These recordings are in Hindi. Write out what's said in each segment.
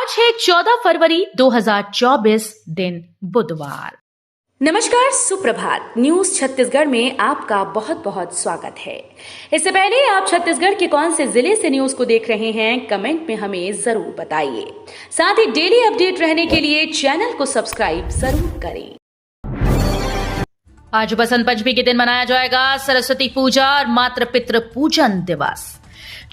आज है 14 फरवरी 2024 दिन बुधवार। नमस्कार, सुप्रभात। न्यूज छत्तीसगढ़ में आपका बहुत बहुत स्वागत है। इससे पहले आप छत्तीसगढ़ के कौन से जिले से न्यूज को देख रहे हैं, कमेंट में हमें जरूर बताइए। साथ ही डेली अपडेट रहने के लिए चैनल को सब्सक्राइब जरूर करें। आज बसंत पंचमी के दिन मनाया जाएगा सरस्वती पूजा और मातृ पितृ पूजन दिवस।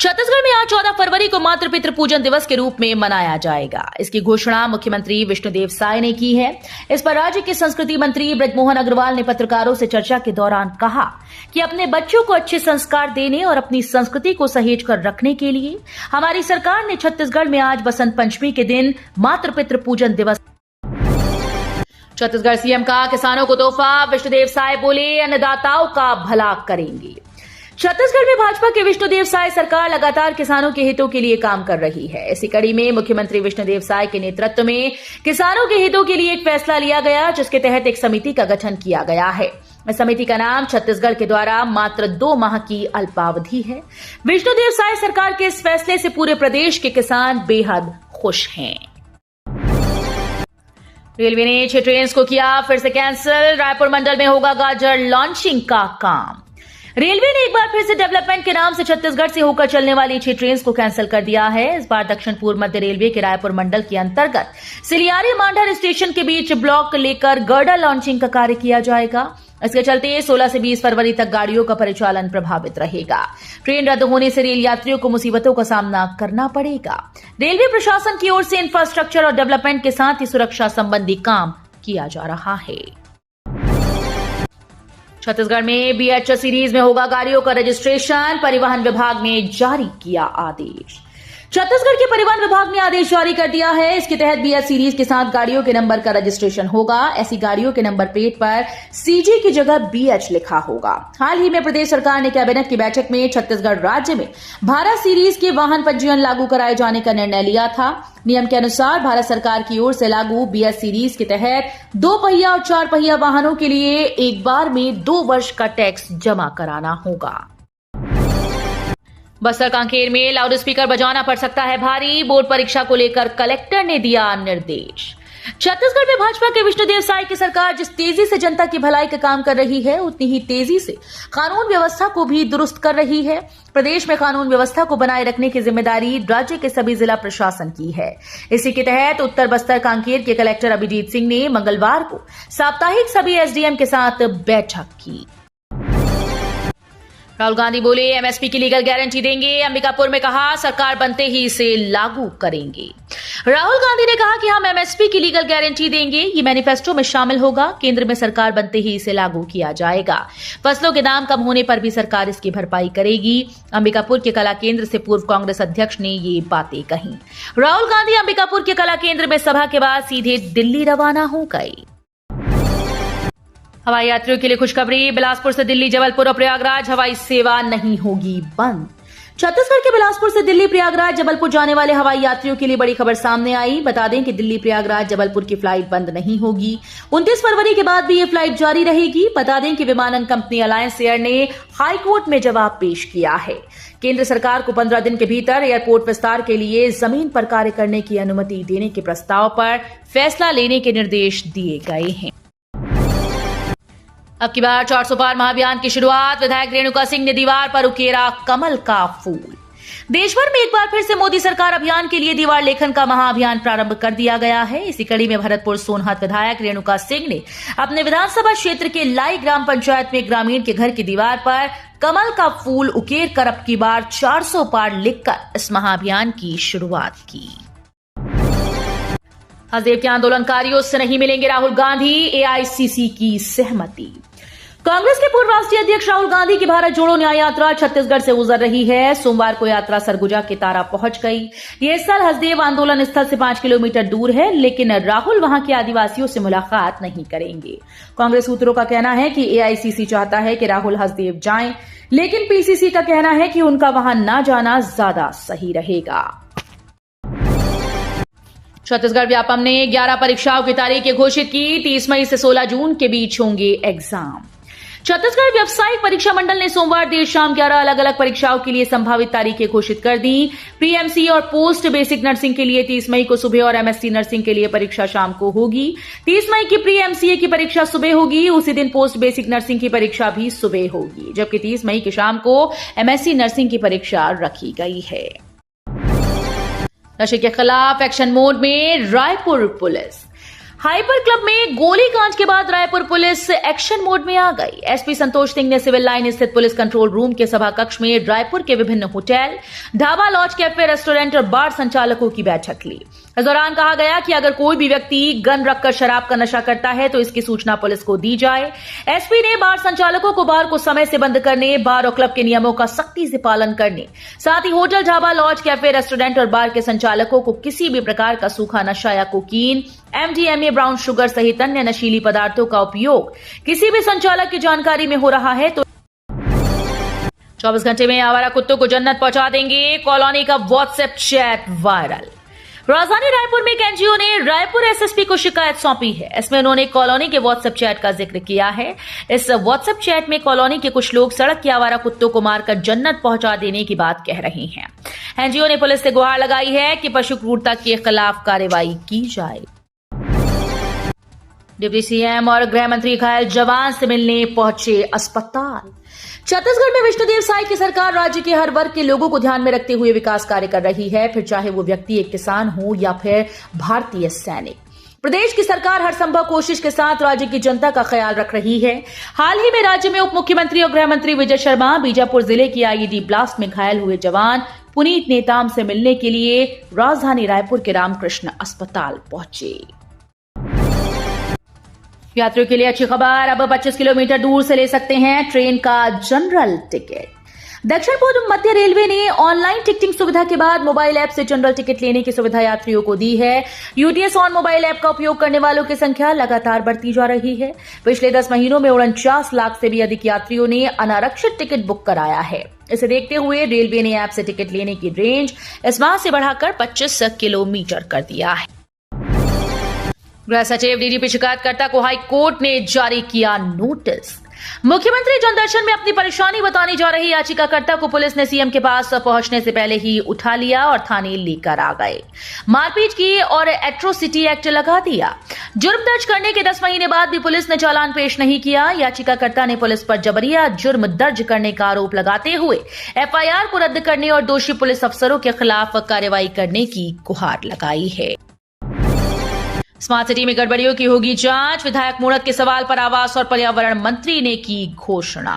छत्तीसगढ़ में आज 14 फरवरी को मातृ पितृ पूजन दिवस के रूप में मनाया जाएगा। इसकी घोषणा मुख्यमंत्री विष्णुदेव साय ने की है। इस पर राज्य के संस्कृति मंत्री बृजमोहन अग्रवाल ने पत्रकारों से चर्चा के दौरान कहा कि अपने बच्चों को अच्छे संस्कार देने और अपनी संस्कृति को सहेज कर रखने के लिए हमारी सरकार ने छत्तीसगढ़ में आज बसंत पंचमी के दिन मातृ पितृ पूजन दिवस। छत्तीसगढ़ सीएम का किसानों को तोहफा, विष्णुदेव साय बोले अन्नदाताओं का भला करेंगे। छत्तीसगढ़ में भाजपा के विष्णुदेव साय सरकार लगातार किसानों के हितों के लिए काम कर रही है। इसी कड़ी में मुख्यमंत्री विष्णुदेव साय के नेतृत्व में किसानों के हितों के लिए एक फैसला लिया गया, जिसके तहत एक समिति का गठन किया गया है। इस समिति का नाम छत्तीसगढ़ के द्वारा मात्र 2 माह की अल्पावधि है। विष्णुदेव साय सरकार के इस फैसले से पूरे प्रदेश के किसान बेहद खुश हैं। रेलवे ने 6 ट्रेन को किया फिर से कैंसिल। रायपुर मंडल में होगा गाजर लॉन्चिंग का काम। रेलवे ने एक बार फिर से डेवलपमेंट के नाम से छत्तीसगढ़ से होकर चलने वाली 6 ट्रेन को कैंसिल कर दिया है। इस बार दक्षिण पूर्व मध्य रेलवे के रायपुर मंडल के अंतर्गत सिलियारी मांढर स्टेशन के बीच ब्लॉक लेकर गर्डर लॉन्चिंग का कार्य किया जाएगा। इसके चलते 16 से 20 फरवरी तक गाड़ियों का परिचालन प्रभावित रहेगा। ट्रेन रद्द होने से रेल यात्रियों को मुसीबतों का सामना करना पड़ेगा। रेलवे प्रशासन की ओर से इंफ्रास्ट्रक्चर और डेवलपमेंट के साथ ही सुरक्षा संबंधी काम किया जा रहा है। छत्तीसगढ़ में BH सीरीज में होगा गाड़ियों का रजिस्ट्रेशन। परिवहन विभाग ने जारी किया आदेश। छत्तीसगढ़ के परिवहन विभाग ने आदेश जारी कर दिया है। इसके तहत BH सीरीज के साथ गाड़ियों के नंबर का रजिस्ट्रेशन होगा। ऐसी गाड़ियों के नंबर प्लेट पर CG की जगह BH लिखा होगा। हाल ही में प्रदेश सरकार ने कैबिनेट की बैठक में छत्तीसगढ़ राज्य में भारत सीरीज के वाहन पंजीयन लागू कराए जाने का निर्णय लिया था। नियम के अनुसार भारत सरकार की ओर से लागू BH सीरीज के तहत 2 पहिया और 4 पहिया वाहनों के लिए एक बार में 2 वर्ष का टैक्स जमा कराना होगा। बस्तर कांकेर में लाउड स्पीकर बजाना पड़ सकता है भारी। बोर्ड परीक्षा को लेकर कलेक्टर ने दिया निर्देश। छत्तीसगढ़ में भाजपा के विष्णुदेव साय की सरकार जिस तेजी से जनता की भलाई का काम कर रही है, उतनी ही तेजी से कानून व्यवस्था को भी दुरुस्त कर रही है। प्रदेश में कानून व्यवस्था को बनाए रखने की जिम्मेदारी राज्य के सभी जिला प्रशासन की है। इसी के तहत उत्तर बस्तर कांकेर के कलेक्टर अभिजीत सिंह ने मंगलवार को साप्ताहिक सभी SDM के साथ बैठक की। राहुल गांधी बोले MSP की लीगल गारंटी देंगे। अंबिकापुर में कहा सरकार बनते ही इसे लागू करेंगे। राहुल गांधी ने कहा कि हम MSP की लीगल गारंटी देंगे। ये मैनिफेस्टो में शामिल होगा। केंद्र में सरकार बनते ही इसे लागू किया जाएगा। फसलों के दाम कम होने पर भी सरकार इसकी भरपाई करेगी। अंबिकापुर के कला केंद्र से पूर्व कांग्रेस अध्यक्ष ने ये बातें कही। राहुल गांधी अंबिकापुर के कला केंद्र में सभा के बाद सीधे दिल्ली रवाना हो गए। हवाई यात्रियों के लिए खुशखबरी। बिलासपुर से दिल्ली, जबलपुर और प्रयागराज हवाई सेवा नहीं होगी बंद। छत्तीसगढ़ के बिलासपुर से दिल्ली, प्रयागराज, जबलपुर जाने वाले हवाई यात्रियों के लिए बड़ी खबर सामने आई। बता दें कि दिल्ली, प्रयागराज, जबलपुर की फ्लाइट बंद नहीं होगी। 29 फरवरी के बाद भी ये फ्लाइट जारी रहेगी। बता दें कि विमानन कंपनी अलायंस एयर ने हाईकोर्ट में जवाब पेश किया है। केंद्र सरकार को 15 दिन के भीतर एयरपोर्ट विस्तार के लिए जमीन पर कार्य करने की अनुमति देने के प्रस्ताव पर फैसला लेने के निर्देश दिए गए हैं। अब की बार 400 पार महाअभियान की शुरुआत। विधायक रेणुका सिंह ने दीवार पर उकेरा कमल का फूल। देश भर में एक बार फिर से मोदी सरकार अभियान के लिए दीवार लेखन का महाअभियान प्रारंभ कर दिया गया है। इसी कड़ी में भरतपुर सोनहत विधायक रेणुका सिंह ने अपने विधानसभा क्षेत्र के लाई ग्राम पंचायत में ग्रामीण के घर की दीवार पर कमल का फूल उकेर कर अब की बार 400 पार लिखकर इस महाअभियान की शुरुआत की। हसदेव के आंदोलनकारियों से नहीं मिलेंगे राहुल गांधी, AICC की सहमति। कांग्रेस के पूर्व राष्ट्रीय अध्यक्ष राहुल गांधी की भारत जोड़ो न्याय यात्रा छत्तीसगढ़ से गुजर रही है। सोमवार को यात्रा सरगुजा के तारा पहुंच गई। यह स्थल हसदेव आंदोलन स्थल से 5 किलोमीटर दूर है, लेकिन राहुल वहां के आदिवासियों से मुलाकात नहीं करेंगे। कांग्रेस सूत्रों का कहना है कि AICC चाहता है कि राहुल हसदेव जाएं, लेकिन PCC का कहना है कि उनका वहां न जाना ज्यादा सही रहेगा। छत्तीसगढ़ व्यापम ने 11 परीक्षाओं की तारीखें घोषित की। 30 मई से 16 जून के बीच होंगे एग्जाम। छत्तीसगढ़ व्यावसायिक परीक्षा मंडल ने सोमवार देर शाम 11 अलग अलग परीक्षाओं के लिए संभावित तारीखें घोषित कर दी। प्री एमसीए और पोस्ट बेसिक नर्सिंग के लिए 30 मई को सुबह और एमएससी नर्सिंग के लिए परीक्षा शाम को होगी। 30 मई की प्री एमसीए की परीक्षा सुबह होगी, उसी दिन पोस्ट बेसिक नर्सिंग की परीक्षा भी सुबह होगी, जबकि 30 मई की शाम को एमएससी नर्सिंग की परीक्षा रखी गई है। नशे के खिलाफ एक्शन मोड में रायपुर पुलिस। हाइपर क्लब में गोलीकांड के बाद रायपुर पुलिस एक्शन मोड में आ गई। एसपी संतोष सिंह ने सिविल लाइन स्थित पुलिस कंट्रोल रूम के सभा कक्ष में रायपुर के विभिन्न hotel, dhaba, lodge, cafe, restaurant और बार संचालकों की बैठक ली। इस दौरान कहा गया कि अगर कोई भी व्यक्ति गन रखकर शराब का नशा करता है तो इसकी सूचना पुलिस को दी जाए। एसपी ने बार संचालकों को बार को समय से बंद करने, बार और क्लब के नियमों का सख्ती से पालन करने, साथ ही hotel, dhaba, lodge, cafe, restaurant और बार के संचालकों को किसी भी प्रकार का सूखा नशा या कोकीन, एमडीएमए, ब्राउन शुगर सहित अन्य नशीली पदार्थों का उपयोग किसी भी संचालक की जानकारी में हो रहा है तो 24 घंटे में आवारा कुत्तों को जन्नत पहुंचा देंगे। कॉलोनी का व्हाट्सएप चैट वायरल। राजधानी रायपुर में एक एनजीओ ने रायपुर एसएसपी को शिकायत सौंपी है। इसमें उन्होंने कॉलोनी के व्हाट्सएप चैट का जिक्र किया है। इस व्हाट्सएप चैट में कॉलोनी के कुछ लोग सड़क के आवारा कुत्तों को मारकर जन्नत पहुंचा देने की बात कह रहे हैं। एनजीओ ने पुलिस से गुहार लगाई है कि पशु क्रूरता के खिलाफ कार्रवाई की जाए। डिप्टी सीएम और गृह मंत्री घायल जवान से मिलने पहुंचे अस्पताल। छत्तीसगढ़ में विष्णुदेव साय की सरकार राज्य के हर वर्ग के लोगों को ध्यान में रखते हुए विकास कार्य कर रही है, फिर चाहे वो व्यक्ति एक किसान हो या फिर भारतीय सैनिक। प्रदेश की सरकार हर संभव कोशिश के साथ राज्य की जनता का ख्याल रख रही है। हाल ही में राज्य में उप मुख्यमंत्री और गृह मंत्री विजय शर्मा बीजापुर जिले की आईईडी ब्लास्ट में घायल हुए जवान पुनीत नेताम से मिलने के लिए राजधानी रायपुर के रामकृष्ण अस्पताल पहुंचे। यात्रियों के लिए अच्छी खबर, अब 25 किलोमीटर दूर से ले सकते हैं ट्रेन का जनरल टिकट। दक्षिण पूर्व मध्य रेलवे ने ऑनलाइन टिकटिंग सुविधा के बाद मोबाइल ऐप से जनरल टिकट लेने की सुविधा यात्रियों को दी है। यूटीएस ऑन मोबाइल ऐप का उपयोग करने वालों की संख्या लगातार बढ़ती जा रही है। पिछले 10 महीनों में 49 लाख से भी अधिक यात्रियों ने अनारक्षित टिकट बुक कराया है। इसे देखते हुए रेलवे ने ऐप से टिकट लेने की रेंज इस माह से बढ़ाकर 25 किलोमीटर कर दिया है। गृह सचिव डीजीपी शिकायतकर्ता को हाई कोर्ट ने जारी किया नोटिस। मुख्यमंत्री जनदर्शन में अपनी परेशानी बताने जा रही याचिकाकर्ता को पुलिस ने सीएम के पास पहुंचने से पहले ही उठा लिया और थाने लेकर आ गए। मारपीट की और एट्रोसिटी एक्ट लगा दिया। जुर्म दर्ज करने के 10 महीने बाद भी पुलिस ने चालान पेश नहीं किया। याचिकाकर्ता ने पुलिस पर जबरिया जुर्म दर्ज करने का आरोप लगाते हुए एफआईआर को रद्द करने और दोषी पुलिस अफसरों के खिलाफ कार्रवाई करने की गुहार लगाई है। स्मार्ट सिटी में गड़बड़ियों की होगी जांच। विधायक मूणत के सवाल पर आवास और पर्यावरण मंत्री ने की घोषणा।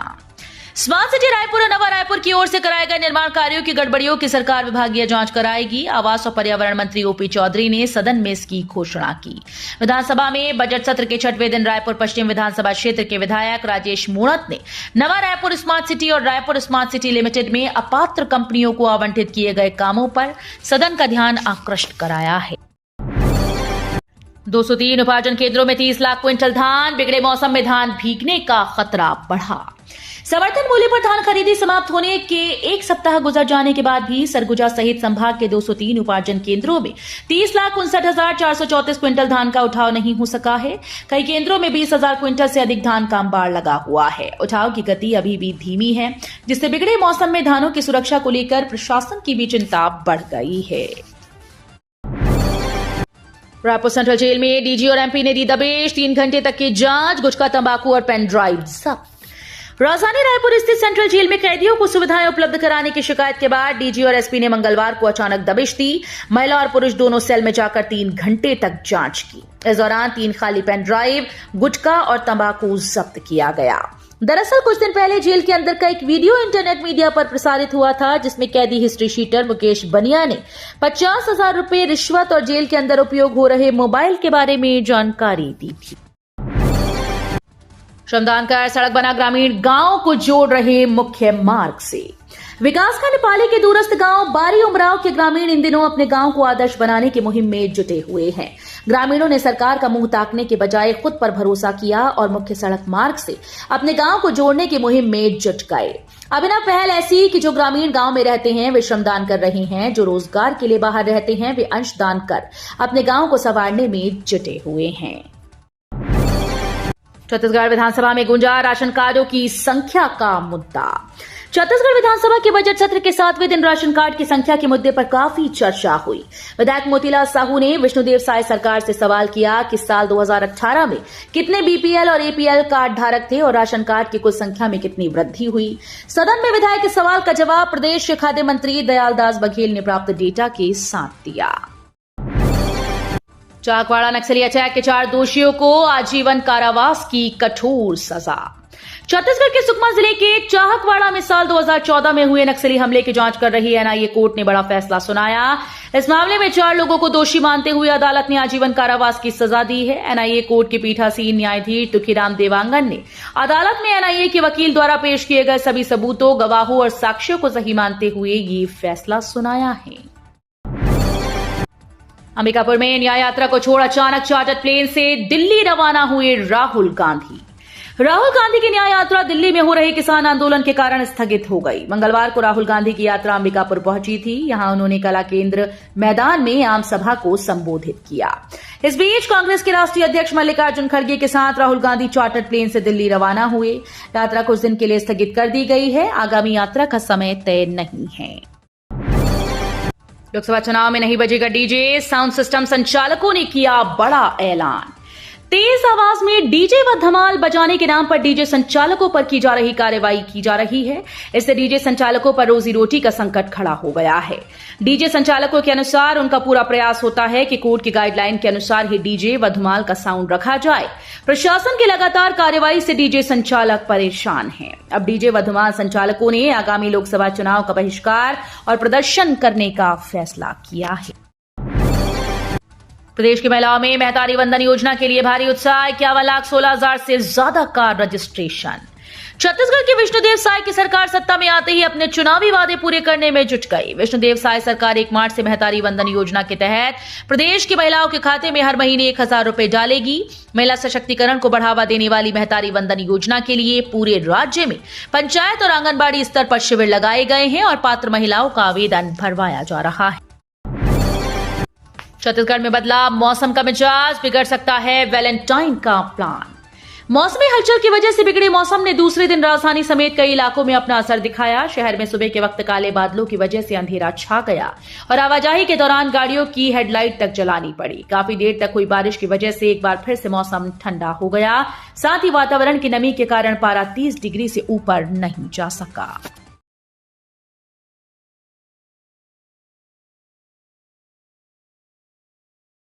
स्मार्ट सिटी रायपुर और नवा रायपुर की ओर से कराए गए निर्माण कार्यों की गड़बड़ियों की सरकार विभागीय जांच कराएगी। आवास और पर्यावरण मंत्री ओपी चौधरी ने सदन में इसकी घोषणा की। विधानसभा में बजट सत्र के 6वें दिन रायपुर पश्चिम विधानसभा क्षेत्र के विधायक राजेश मूणत ने नवा रायपुर स्मार्ट सिटी और रायपुर स्मार्ट सिटी लिमिटेड में अपात्र कंपनियों को आवंटित किए गए कामों पर सदन का ध्यान आकृष्ट कराया है। 203 उपार्जन केंद्रों में 30 लाख क्विंटल धान। बिगड़े मौसम में धान भीगने का खतरा बढ़ा। समर्थन मूल्य पर धान खरीदी समाप्त होने के 1 सप्ताह गुजर जाने के बाद भी सरगुजा सहित संभाग के 203 उपार्जन केंद्रों में 30,59,434 क्विंटल धान का उठाव नहीं हो सका है। कई केंद्रों में 20,000 क्विंटल से अधिक धान का अंबार लगा हुआ है। उठाव की गति अभी भी धीमी है, जिससे बिगड़े मौसम में धानों की सुरक्षा को लेकर प्रशासन की भी चिंता बढ़ गई है। रायपुर सेंट्रल जेल में डीजी और एमपी ने दी दबिश। 3 घंटे तक की जांच, गुटखा, तंबाकू और पेन ड्राइव जब्त। राजधानी रायपुर स्थित सेंट्रल जेल में कैदियों को सुविधाएं उपलब्ध कराने की शिकायत के बाद डीजी और एसपी ने मंगलवार को अचानक दबिश दी। महिला और पुरुष दोनों सेल में जाकर 3 घंटे तक जांच की। इस दौरान 3 खाली पेन ड्राइव, गुटखा और तंबाकू जब्त किया गया। दरअसल कुछ दिन पहले जेल के अंदर का एक वीडियो इंटरनेट मीडिया पर प्रसारित हुआ था, जिसमें कैदी हिस्ट्री शीटर मुकेश बनिया ने 50,000 रुपए रिश्वत और जेल के अंदर उपयोग हो रहे मोबाइल के बारे में जानकारी दी थी। श्रमदान कर सड़क बना ग्रामीण गांव को जोड़ रहे मुख्य मार्ग से। विकासखंड पाली के दूरस्थ गांव बारी उमराव के ग्रामीण इन दिनों अपने गांव को आदर्श बनाने की मुहिम में जुटे हुए हैं। ग्रामीणों ने सरकार का मुंह ताकने के बजाय खुद पर भरोसा किया और मुख्य सड़क मार्ग से अपने गांव को जोड़ने की मुहिम में जुट गए। अभिनव पहल ऐसी कि जो ग्रामीण गांव में रहते हैं वे श्रमदान कर रहे हैं, जो रोजगार के लिए बाहर रहते हैं वे अंशदान कर अपने गांव को संवारने में जुटे हुए हैं। छत्तीसगढ़ विधानसभा में गूंजा राशन कार्डों की संख्या का मुद्दा। छत्तीसगढ़ विधानसभा के बजट सत्र के 7वें दिन राशन कार्ड की संख्या के मुद्दे पर काफी चर्चा हुई। विधायक मोतीलाल साहू ने विष्णुदेव साय सरकार से सवाल किया कि साल 2018 में कितने बीपीएल और एपीएल कार्ड धारक थे और राशन कार्ड की कुल संख्या में कितनी वृद्धि हुई। सदन में विधायक के सवाल का जवाब प्रदेश के खाद्य मंत्री दयालदास बघेल ने प्राप्त डेटा के साथ दिया। चाकवाड़ा नक्सली अटैक के 4 दोषियों को आजीवन कारावास की कठोर सजा। छत्तीसगढ़ के सुकमा जिले के चाकवाड़ा में साल 2014 में हुए नक्सली हमले की जांच कर रही एनआईए कोर्ट ने बड़ा फैसला सुनाया। इस मामले में 4 लोगों को दोषी मानते हुए अदालत ने आजीवन कारावास की सजा दी है। एनआईए कोर्ट के पीठासीन न्यायाधीश तुखीराम देवांगन ने अदालत में एनआईए के वकील द्वारा पेश किए गए सभी सबूतों, गवाहों और साक्ष्यों को सही मानते हुए ये फैसला सुनाया है। अंबिकापुर में न्याय यात्रा को छोड़ अचानक चार्टर्ड प्लेन से दिल्ली रवाना हुए राहुल गांधी। राहुल गांधी की न्याय यात्रा दिल्ली में हो रहे किसान आंदोलन के कारण स्थगित हो गई। मंगलवार को राहुल गांधी की यात्रा अंबिकापुर पहुंची थी। यहां उन्होंने कला केंद्र मैदान में आम सभा को संबोधित किया। इस बीच कांग्रेस के राष्ट्रीय अध्यक्ष मल्लिकार्जुन खड़गे के साथ राहुल गांधी चार्टर्ड प्लेन से दिल्ली रवाना हुए। यात्रा कुछ दिन के लिए स्थगित कर दी गई है। आगामी यात्रा का समय तय नहीं है। लोकसभा चुनाव में नहीं बजेगा डीजे, साउंड सिस्टम संचालकों ने किया बड़ा ऐलान। तेज आवाज में डीजे व धमाल बजाने के नाम पर डीजे संचालकों पर की जा रही कार्रवाई की जा रही है। इससे डीजे संचालकों पर रोजी रोटी का संकट खड़ा हो गया है। डीजे संचालकों के अनुसार उनका पूरा प्रयास होता है कि कोर्ट की गाइडलाइन के अनुसार ही डीजे व धमाल का साउंड रखा जाए। प्रशासन की लगातार कार्रवाई से डीजे संचालक परेशान हैं। अब डीजे व धमाल संचालकों ने आगामी लोकसभा चुनाव का बहिष्कार और प्रदर्शन करने का फैसला किया है। प्रदेश की महिलाओं में महतारी वंदन योजना के लिए भारी उत्साह। 51,16,000 से ज्यादा का रजिस्ट्रेशन। छत्तीसगढ़ के विष्णुदेव साय की सरकार सत्ता में आते ही अपने चुनावी वादे पूरे करने में जुट गई। विष्णुदेव साय सरकार 1 मार्च से महतारी वंदन योजना के तहत प्रदेश की महिलाओं के खाते में हर महीने 1,000 रुपए डालेगी। महिला सशक्तिकरण को बढ़ावा देने वाली महतारी वंदन योजना के लिए पूरे राज्य में पंचायत और आंगनबाड़ी स्तर पर शिविर लगाए गए हैं और पात्र महिलाओं का आवेदन भरवाया जा रहा है। छत्तीसगढ़ में बदला मौसम का मिजाज, बिगड़ सकता है वैलेंटाइन का प्लान। मौसमी हलचल की वजह से बिगड़े मौसम ने दूसरे दिन राजधानी समेत कई इलाकों में अपना असर दिखाया। शहर में सुबह के वक्त काले बादलों की वजह से अंधेरा छा गया और आवाजाही के दौरान गाड़ियों की हेडलाइट तक जलानी पड़ी। काफी देर तक हुई बारिश की वजह से एक बार फिर से मौसम ठंडा हो गया। साथ ही वातावरण की नमी के कारण पारा 30 डिग्री से ऊपर नहीं जा सका।